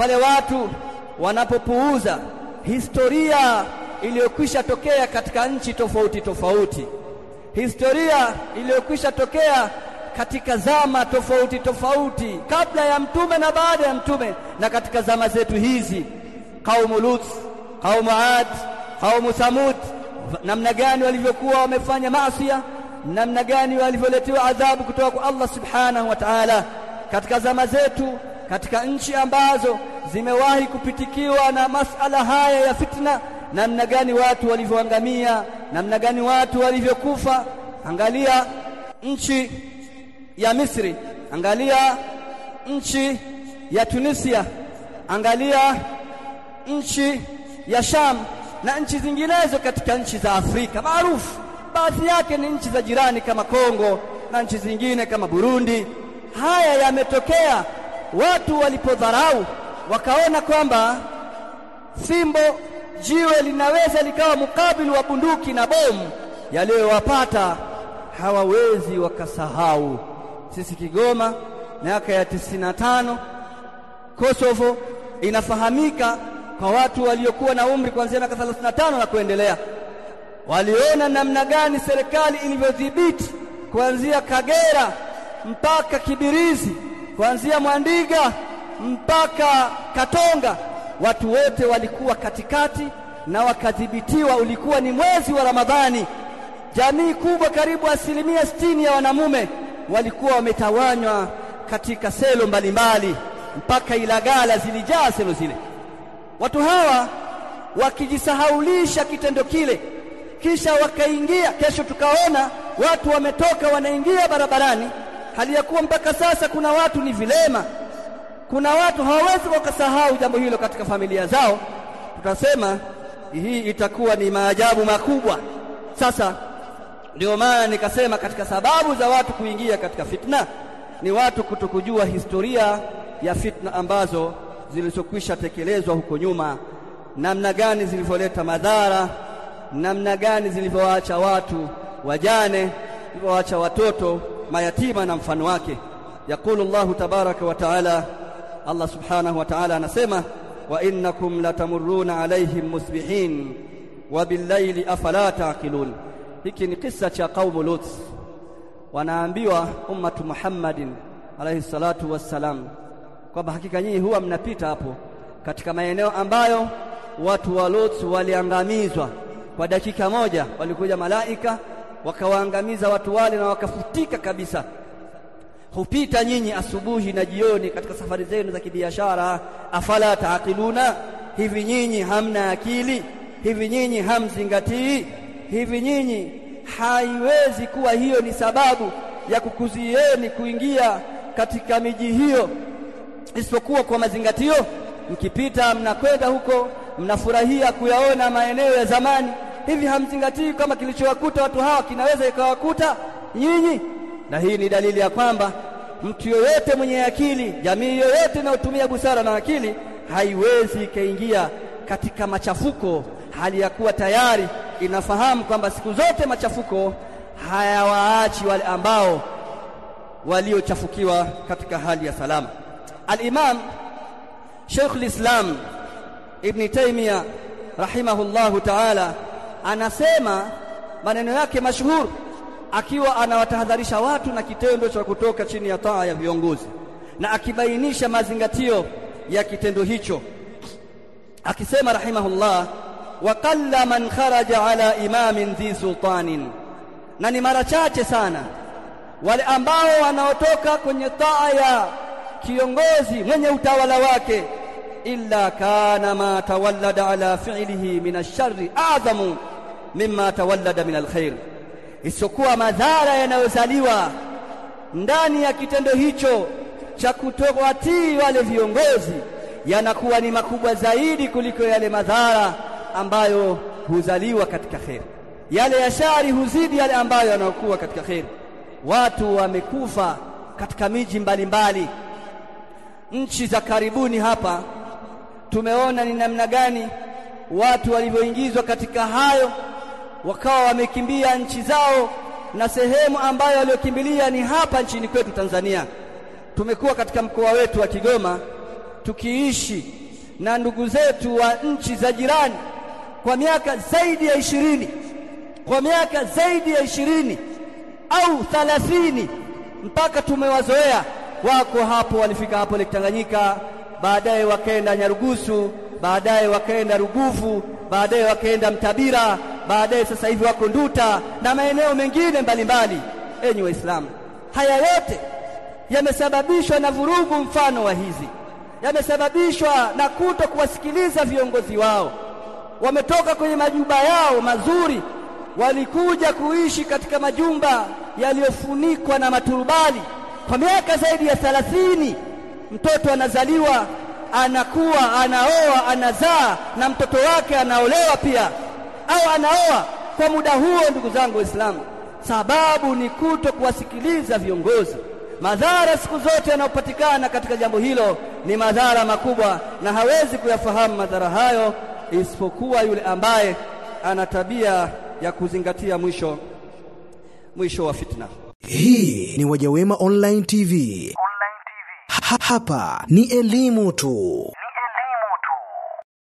pale watu wanapopuuza historia iliyokwisha tokea katika nchi tofauti tofauti, historia iliyokwisha tokea katika zama tofauti tofauti, kabla ya mtume na baada ya mtume, na katika zama zetu hizi, kaumu Lut, kaumu Ad, kaumu Samud, namna gani walivyokuwa wamefanya maasi, namna gani walivyoletewa adhabu kutoka kwa Allah subhanahu wa ta'ala. Katika zama zetu, katika nchi ambazo zimewahi kupitikiwa na masala haya ya fitna, namna gani watu walivyoangamia, namna gani watu walivyokufa. Angalia nchi ya Misri, angalia nchi ya Tunisia, angalia nchi ya Sham na nchi zinginezo katika nchi za Afrika maarufu. Baadhi yake ni nchi za jirani kama Kongo na nchi zingine kama Burundi. Haya yametokea watu walipodharau, wakaona kwamba fimbo, jiwe linaweza likawa mukabili wa bunduki na bomu. Yaliyowapata hawawezi wakasahau. Sisi Kigoma miaka ya 95, Kosovo inafahamika kwa watu waliokuwa na umri kuanzia miaka 35 na kuendelea. Waliona namna gani serikali ilivyodhibiti kuanzia Kagera mpaka Kibirizi, kuanzia Mwandiga mpaka Katonga. Watu wote walikuwa katikati na wakadhibitiwa. Ulikuwa ni mwezi wa Ramadhani. Jamii kubwa, karibu 60% ya wanamume walikuwa wametawanywa katika selo mbalimbali, mpaka Ilagala zilijaa selo zile. Watu hawa wakijisahaulisha kitendo kile, kisha wakaingia. Kesho tukaona watu wametoka wanaingia barabarani, hali ya kuwa mpaka sasa kuna watu ni vilema, kuna watu hawawezi wakasahau jambo hilo katika familia zao. Tutasema hii itakuwa ni maajabu makubwa. Sasa ndio maana nikasema katika sababu za watu kuingia katika fitna ni watu kutokujua historia ya fitna ambazo zilizokwisha tekelezwa huko nyuma, namna gani zilivyoleta madhara, namna gani zilivyowaacha watu wajane, zilivyowaacha watoto mayatima na mfano wake. Yaqulu Allahu tabaraka wa taala, Allah subhanahu wa ta'ala anasema, wa innakum latamurruna alayhim musbihin wa bil-layli afala taqilun. Hiki ni kisa cha kaumu Lut. Wanaambiwa ummatu Muhammadin alayhi salatu wassalam kwamba hakika nyinyi huwa mnapita hapo katika maeneo ambayo watu wa Lut waliangamizwa kwa dakika moja. Walikuja malaika wakawaangamiza watu wale na wakafutika kabisa. Hupita nyinyi asubuhi na jioni katika safari zenu za kibiashara. Afala taaqiluna, hivi nyinyi hamna akili? Hivi nyinyi hamzingatii? Hivi nyinyi haiwezi kuwa hiyo ni sababu ya kukuzieni kuingia katika miji hiyo isipokuwa kwa mazingatio? Mkipita mnakwenda huko mnafurahia kuyaona maeneo ya zamani, hivi hamzingatii kama kilichowakuta watu hawa kinaweza ikawakuta nyinyi? Na hii ni dalili ya kwamba mtu yoyote mwenye akili, jamii yoyote inayotumia busara na akili, haiwezi kaingia katika machafuko hali ya kuwa tayari inafahamu kwamba siku zote machafuko hayawaachi wale ambao waliochafukiwa katika hali ya salama. Al-Imam Sheikh al-Islam Ibn Taymiyyah rahimahullahu ta'ala anasema maneno yake mashuhuri, akiwa anawatahadharisha watu na kitendo cha kutoka chini ya taa ya viongozi, na akibainisha mazingatio ya kitendo hicho, akisema rahimahullah, wa qalla man kharaja ala imamin dhi sultanin, na ni mara chache sana wale ambao wanaotoka kwenye taa ya kiongozi mwenye utawala wake, illa kana ma tawallada ala fi'lihi min ash-sharri a'zamu mimma tawallada min al-khair, isiyokuwa madhara yanayozaliwa ndani ya kitendo hicho cha kutowatii wale viongozi yanakuwa ni makubwa zaidi kuliko yale madhara ambayo huzaliwa katika khair. Yale ya shari huzidi yale ambayo yanakuwa katika khair. Watu wamekufa katika miji mbalimbali. Nchi za karibuni hapa tumeona ni namna gani watu walivyoingizwa katika hayo, wakawa wamekimbia nchi zao, na sehemu ambayo waliokimbilia ni hapa nchini kwetu Tanzania. Tumekuwa katika mkoa wetu wa Kigoma, tukiishi na ndugu zetu wa nchi za jirani kwa miaka zaidi ya 20, kwa miaka zaidi ya 20 au 30, mpaka tumewazoea. Wako hapo, walifika hapo Lake Tanganyika, baadaye wakaenda Nyarugusu, baadaye wakaenda Rugufu, baadaye wakaenda Mtabira, baadaye sasa hivi wako Nduta na maeneo mengine mbalimbali. Enyi Waislamu, haya yote yamesababishwa na vurugu mfano wa hizi, yamesababishwa na kuto kuwasikiliza viongozi wao. Wametoka kwenye majumba yao mazuri, walikuja kuishi katika majumba yaliyofunikwa na maturubali kwa miaka zaidi ya 30. Mtoto anazaliwa, anakuwa, anaoa, anazaa, na mtoto wake anaolewa pia au anaoa kwa muda huo. Ndugu zangu Waislamu, sababu ni kuto kuwasikiliza viongozi. Madhara siku zote yanayopatikana katika jambo hilo ni madhara makubwa, na hawezi kuyafahamu madhara hayo isipokuwa yule ambaye ana tabia ya kuzingatia mwisho wa fitna. Hii ni Wajawema Online TV. Hapa ni elimu tu.